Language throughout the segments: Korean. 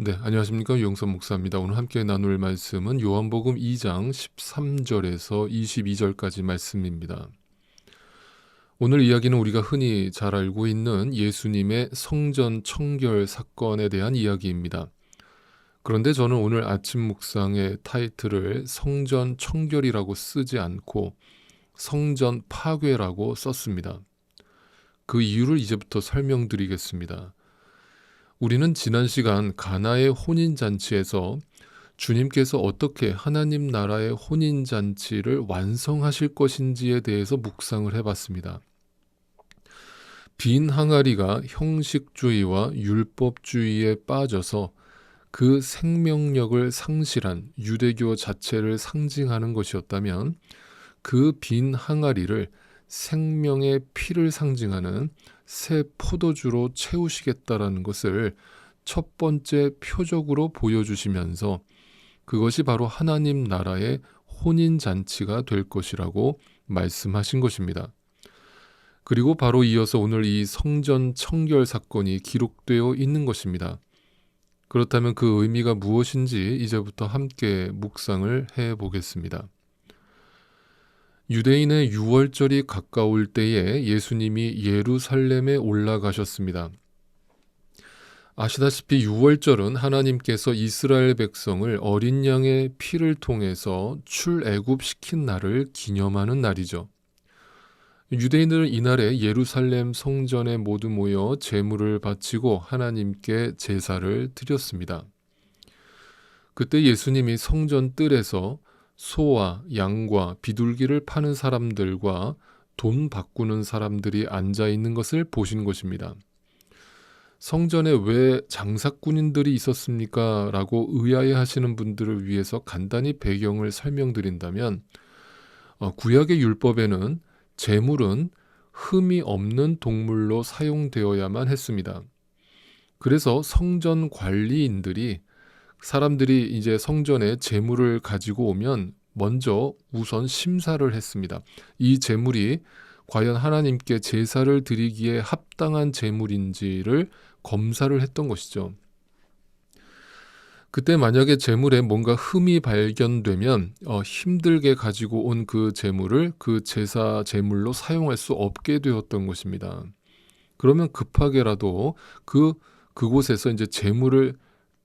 네, 안녕하십니까. 유영선 목사입니다. 오늘 함께 나눌 말씀은 요한복음 2장 13절에서 22절까지 말씀입니다. 오늘 이야기는 우리가 흔히 잘 알고 있는 예수님의 성전 청결 사건에 대한 이야기입니다. 그런데 저는 오늘 아침 묵상의 타이틀을 성전 청결이라고 쓰지 않고 성전 파괴라고 썼습니다. 그 이유를 이제부터 설명드리겠습니다. 우리는 지난 시간 가나의 혼인잔치에서 주님께서 어떻게 하나님 나라의 혼인잔치를 완성하실 것인지에 대해서 묵상을 해봤습니다. 빈 항아리가 형식주의와 율법주의에 빠져서 그 생명력을 상실한 유대교 자체를 상징하는 것이었다면 그 빈 항아리를 생명의 피를 상징하는 새 포도주로 채우시겠다라는 것을 첫 번째 표적으로 보여주시면서 그것이 바로 하나님 나라의 혼인잔치가 될 것이라고 말씀하신 것입니다. 그리고 바로 이어서 오늘 이 성전 청결 사건이 기록되어 있는 것입니다. 그렇다면 그 의미가 무엇인지 이제부터 함께 묵상을 해보겠습니다. 유대인의 유월절이 가까울 때에 예수님이 예루살렘에 올라가셨습니다. 아시다시피 유월절은 하나님께서 이스라엘 백성을 어린 양의 피를 통해서 출애굽시킨 날을 기념하는 날이죠. 유대인들은 이날에 예루살렘 성전에 모두 모여 제물을 바치고 하나님께 제사를 드렸습니다. 그때 예수님이 성전 뜰에서 소와 양과 비둘기를 파는 사람들과 돈 바꾸는 사람들이 앉아 있는 것을 보신 것입니다. 성전에 왜 장사꾼인들이 있었습니까? 라고 의아해 하시는 분들을 위해서 간단히 배경을 설명드린다면 구약의 율법에는 제물은 흠이 없는 동물로 사용되어야만 했습니다. 그래서 성전 관리인들이 사람들이 이제 성전에 제물을 가지고 오면 먼저 우선 심사를 했습니다. 이 제물이 과연 하나님께 제사를 드리기에 합당한 제물인지를 검사를 했던 것이죠. 그때 만약에 제물에 뭔가 흠이 발견되면 힘들게 가지고 온 그 제물을 그 제사 제물로 사용할 수 없게 되었던 것입니다. 그러면 급하게라도 그곳에서 이제 제물을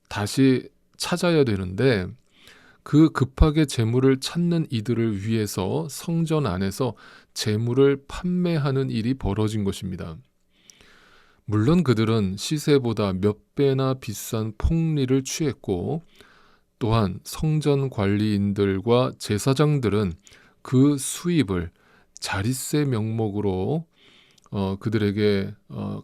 다시 찾아야 되는데 그 급하게 제물을 찾는 이들을 위해서 성전 안에서 제물을 판매하는 일이 벌어진 것입니다. 물론 그들은 시세보다 몇 배나 비싼 폭리를 취했고 또한 성전 관리인들과 제사장들은 그 수입을 자릿세 명목으로 그들에게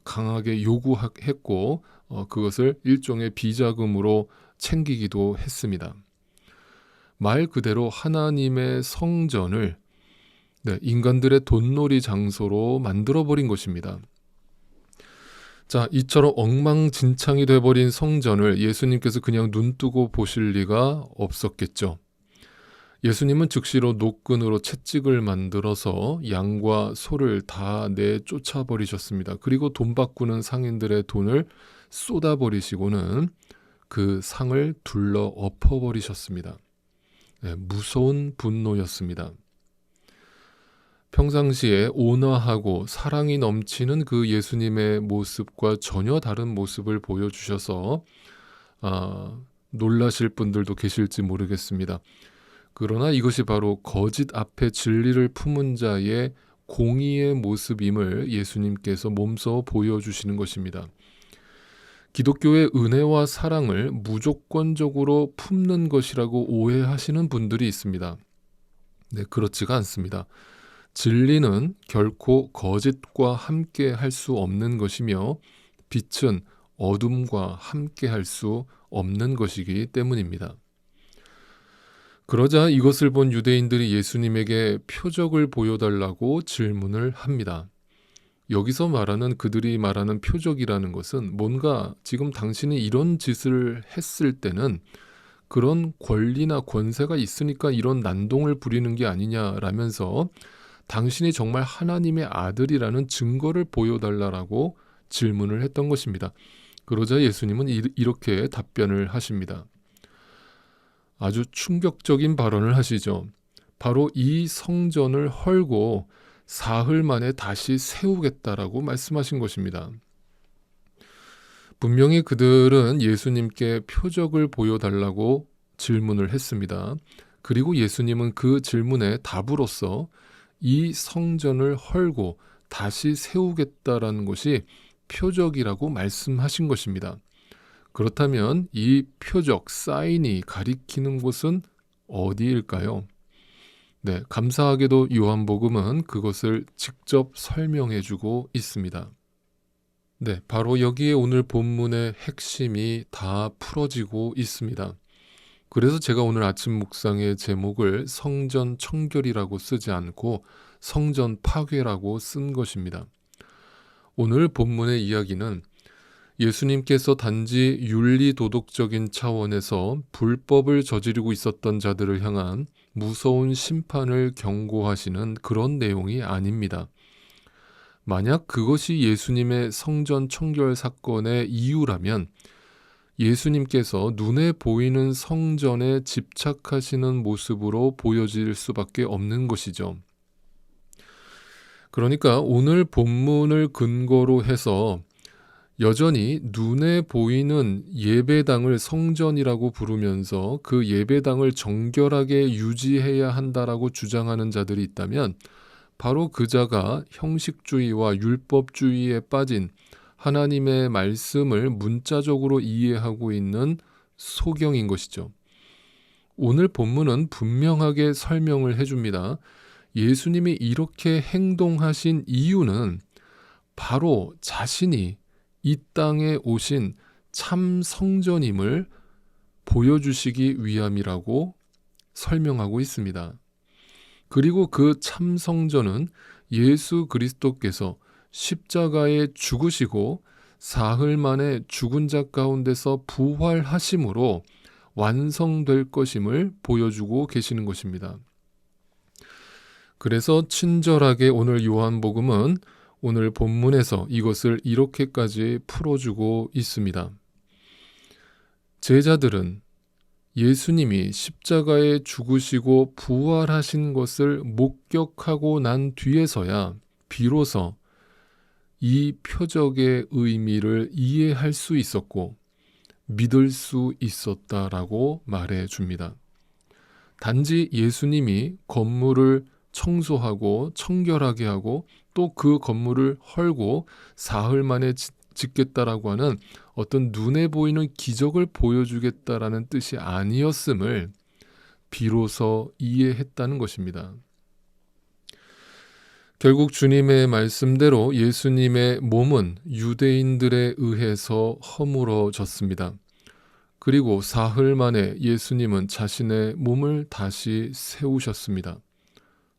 강하게 요구했고 그것을 일종의 비자금으로 챙기기도 했습니다. 말 그대로 하나님의 성전을 인간들의 돈놀이 장소로 만들어버린 것입니다. 자, 이처럼 엉망진창이 돼버린 성전을 예수님께서 그냥 눈뜨고 보실 리가 없었겠죠. 예수님은 즉시로 노끈으로 채찍을 만들어서 양과 소를 다 내쫓아버리셨습니다. 그리고 돈 바꾸는 상인들의 돈을 쏟아버리시고는 그 상을 둘러 엎어버리셨습니다. 무서운 분노였습니다. 평상시에 온화하고 사랑이 넘치는 그 예수님의 모습과 전혀 다른 모습을 보여주셔서 놀라실 분들도 계실지 모르겠습니다. 그러나 이것이 바로 거짓 앞에 진리를 품은 자의 공의의 모습임을 예수님께서 몸소 보여주시는 것입니다. 기독교의 은혜와 사랑을 무조건적으로 품는 것이라고 오해하시는 분들이 있습니다. 그렇지가 않습니다. 진리는 결코 거짓과 함께 할 수 없는 것이며 빛은 어둠과 함께 할 수 없는 것이기 때문입니다. 그러자 이것을 본 유대인들이 예수님에게 표적을 보여달라고 질문을 합니다. 여기서 그들이 말하는 표적이라는 것은 뭔가 지금 당신이 이런 짓을 했을 때는 그런 권리나 권세가 있으니까 이런 난동을 부리는 게 아니냐라면서 당신이 정말 하나님의 아들이라는 증거를 보여달라고 질문을 했던 것입니다. 그러자 예수님은 이렇게 답변을 하십니다. 아주 충격적인 발언을 하시죠. 바로 이 성전을 헐고 사흘 만에 다시 세우겠다라고 말씀하신 것입니다. 분명히 그들은 예수님께 표적을 보여달라고 질문을 했습니다. 그리고 예수님은 그 질문에 답으로서 이 성전을 헐고 다시 세우겠다라는 것이 표적이라고 말씀하신 것입니다. 그렇다면 이 표적, 사인이 가리키는 곳은 어디일까요? 네, 감사하게도 요한복음은 그것을 직접 설명해주고 있습니다. 네, 바로 여기에 오늘 본문의 핵심이 다 풀어지고 있습니다. 그래서 제가 오늘 아침 묵상의 제목을 성전 청결이라고 쓰지 않고 성전 파괴라고 쓴 것입니다. 오늘 본문의 이야기는 예수님께서 단지 윤리도덕적인 차원에서 불법을 저지르고 있었던 자들을 향한 무서운 심판을 경고하시는 그런 내용이 아닙니다. 만약 그것이 예수님의 성전 청결 사건의 이유라면 예수님께서 눈에 보이는 성전에 집착하시는 모습으로 보여질 수밖에 없는 것이죠. 그러니까 오늘 본문을 근거로 해서 여전히 눈에 보이는 예배당을 성전이라고 부르면서 그 예배당을 정결하게 유지해야 한다라고 주장하는 자들이 있다면 바로 그 자가 형식주의와 율법주의에 빠진 하나님의 말씀을 문자적으로 이해하고 있는 소경인 것이죠. 오늘 본문은 분명하게 설명을 해줍니다. 예수님이 이렇게 행동하신 이유는 바로 자신이 이 땅에 오신 참 성전임을 보여주시기 위함이라고 설명하고 있습니다. 그리고 그 참 성전은 예수 그리스도께서 십자가에 죽으시고 사흘 만에 죽은 자 가운데서 부활하심으로 완성될 것임을 보여주고 계시는 것입니다. 그래서 친절하게 오늘 요한복음은 오늘 본문에서 이것을 이렇게까지 풀어주고 있습니다. 제자들은 예수님이 십자가에 죽으시고 부활하신 것을 목격하고 난 뒤에서야 비로소 이 표적의 의미를 이해할 수 있었고 믿을 수 있었다라고 말해줍니다. 단지 예수님이 건물을 청소하고 청결하게 하고 또 그 건물을 헐고 사흘 만에 짓겠다라고 하는 어떤 눈에 보이는 기적을 보여주겠다라는 뜻이 아니었음을 비로소 이해했다는 것입니다. 결국 주님의 말씀대로 예수님의 몸은 유대인들에 의해서 허물어졌습니다. 그리고 사흘 만에 예수님은 자신의 몸을 다시 세우셨습니다.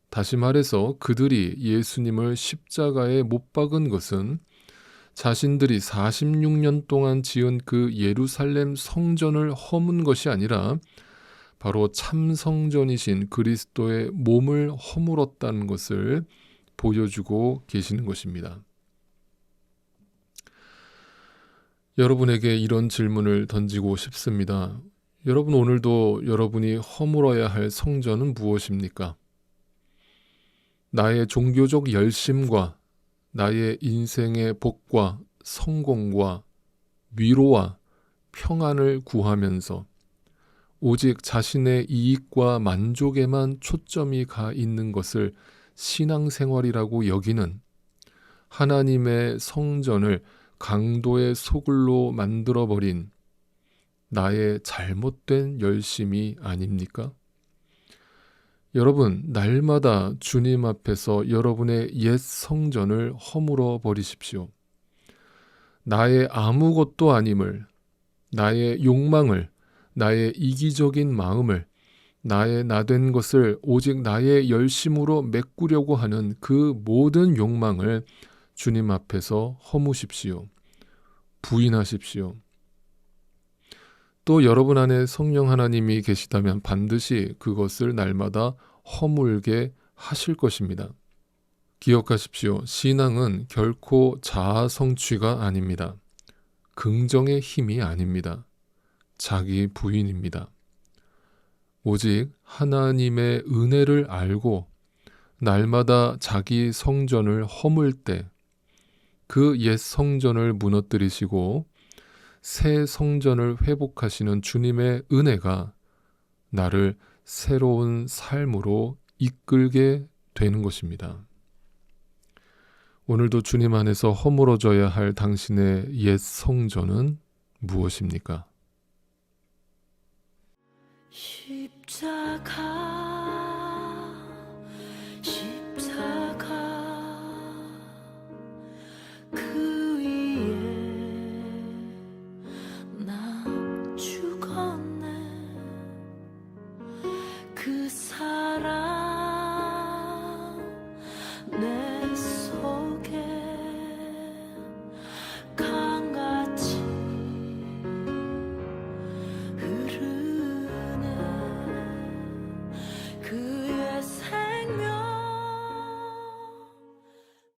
다시 말해서 그들이 예수님을 십자가에 못 박은 것은 자신들이 46년 동안 지은 그 예루살렘 성전을 허문 것이 아니라 바로 참 성전이신 그리스도의 몸을 허물었다는 것을 보여주고 계시는 것입니다. 여러분에게 이런 질문을 던지고 싶습니다. 여러분 오늘도 여러분이 허물어야 할 성전은 무엇입니까? 나의 종교적 열심과 나의 인생의 복과 성공과 위로와 평안을 구하면서 오직 자신의 이익과 만족에만 초점이 가 있는 것을 신앙생활이라고 여기는 하나님의 성전을 강도의 소굴로 만들어버린 나의 잘못된 열심이 아닙니까? 여러분, 날마다 주님 앞에서 여러분의 옛 성전을 허물어 버리십시오. 나의 아무것도 아님을, 나의 욕망을, 나의 이기적인 마음을, 나의 나된 것을 오직 나의 열심으로 메꾸려고 하는 그 모든 욕망을 주님 앞에서 허무십시오. 부인하십시오. 또 여러분 안에 성령 하나님이 계시다면 반드시 그것을 날마다 허물게 하실 것입니다. 기억하십시오. 신앙은 결코 자아 성취가 아닙니다. 긍정의 힘이 아닙니다. 자기 부인입니다. 오직 하나님의 은혜를 알고 날마다 자기 성전을 허물 때 그 옛 성전을 무너뜨리시고 새 성전을 회복하시는 주님의 은혜가 나를 새로운 삶으로 이끌게 되는 것입니다. 오늘도 주님 안에서 허물어져야 할 당신의 옛 성전은 무엇입니까? 십자가